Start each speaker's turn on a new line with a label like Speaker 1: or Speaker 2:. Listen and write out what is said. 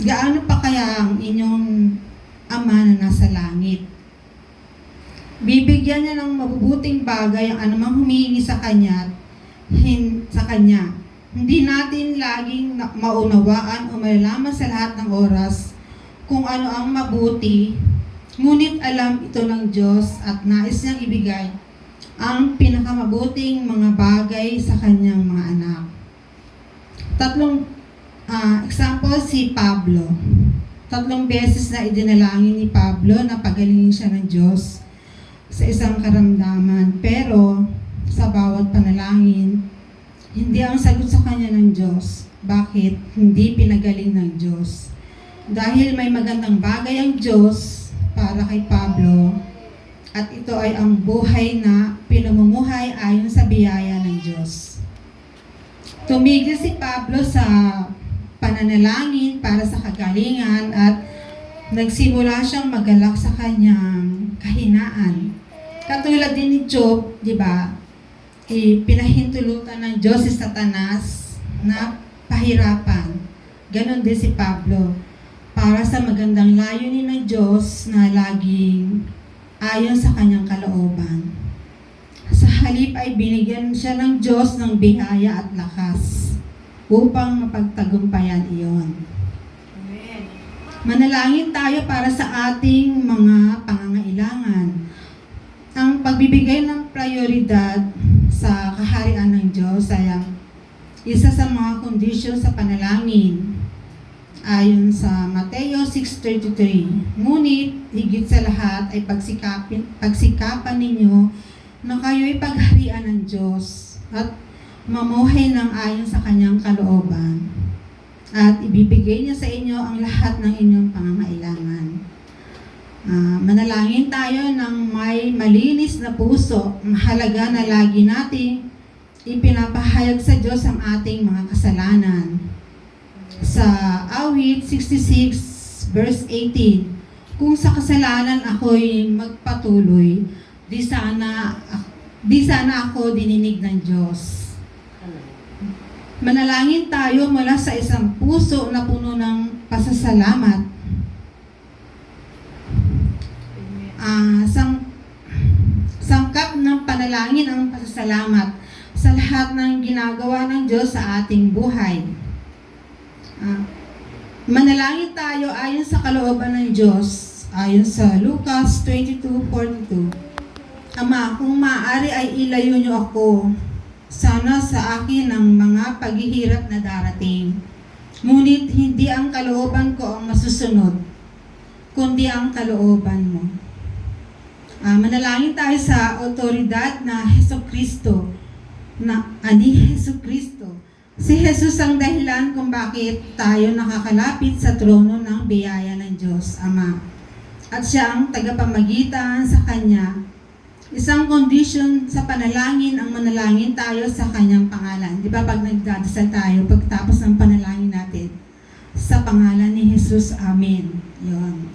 Speaker 1: gaano pa kaya ang inyong Ama na nasa langit? Bibigyan niya ng mabubuting bagay ang anumang humihingi sa Kanya. Hindi natin laging maunawaan o malalaman sa lahat ng oras kung ano ang mabuti, ngunit alam ito ng Diyos at nais niyang ibigay ang pinakamabuting mga bagay sa Kanyang mga anak. Tatlong example, si Pablo. 3 beses na idinalangin ni Pablo na pagalingin siya ng Diyos sa isang karamdaman. Pero sa bawat panalangin, hindi ang sagot sa kanya ng Diyos. Bakit? Hindi pinagaling ng Diyos. Dahil may magandang bagay ang Diyos para kay Pablo, at ito ay ang buhay na pinamumuhay ayon sa biyaya ng Diyos. Tumigil si Pablo sa pananalangin para sa kagalingan at nagsimula siyang magalak sa kanyang kahinaan. Katulad din ni Job, di ba? Pinahintulutan ng Diyos si Satanas na pahirapan. Ganon din si Pablo. Para sa magandang layunin ng Diyos na laging ayon sa kanyang kalooban. Sa halip ay binigyan siya ng Diyos ng biyaya at lakas upang mapagtagumpayan iyon.
Speaker 2: Amen.
Speaker 1: Manalangin tayo para sa ating mga pangangailangan. Ang pagbibigay ng prioridad sa kaharian ng Diyos ay ang isa sa mga kondisyon sa panalangin ayon sa Mateo 6:33. Ngunit higit sa lahat ay pagsikapan ninyo na kayo'y pagharian ng Diyos at mamuhay ng ayon sa kanyang kalooban, at ibibigay niya sa inyo ang lahat ng inyong pangangailangan. Manalangin tayo ng may malinis na puso. Mahalaga na lagi nating ipinapahayag sa Diyos ang ating mga kasalanan. Sa awit 66 verse 18, kung sa kasalanan ako'y magpatuloy, di sana ako dininig ng Diyos. Manalangin tayo mula sa isang puso na puno ng pasasalamat. Sangkap ng panalangin ang pasasalamat sa lahat ng ginagawa ng Diyos sa ating buhay. Manalangin tayo ayon sa kalooban ng Diyos, ayon sa Lucas 22:42. Ama, kung maaari ay ilayo niyo ako sana sa akin ang mga paghihirap na darating. Ngunit hindi ang kalooban ko ang masusunod, kundi ang kalooban mo. Manalangin tayo sa otoridad na Hesukristo, Hesukristo. Si Jesus ang dahilan kung bakit tayo nakakalapit sa trono ng biyaya ng Diyos, Ama. At siya ang tagapamagitan sa Kanya. Isang condition sa panalangin ang manalangin tayo sa Kanyang pangalan. Di ba pag nagdadasal tayo, pagtapos ng panalangin natin, sa pangalan ni Jesus, Amen. Yun.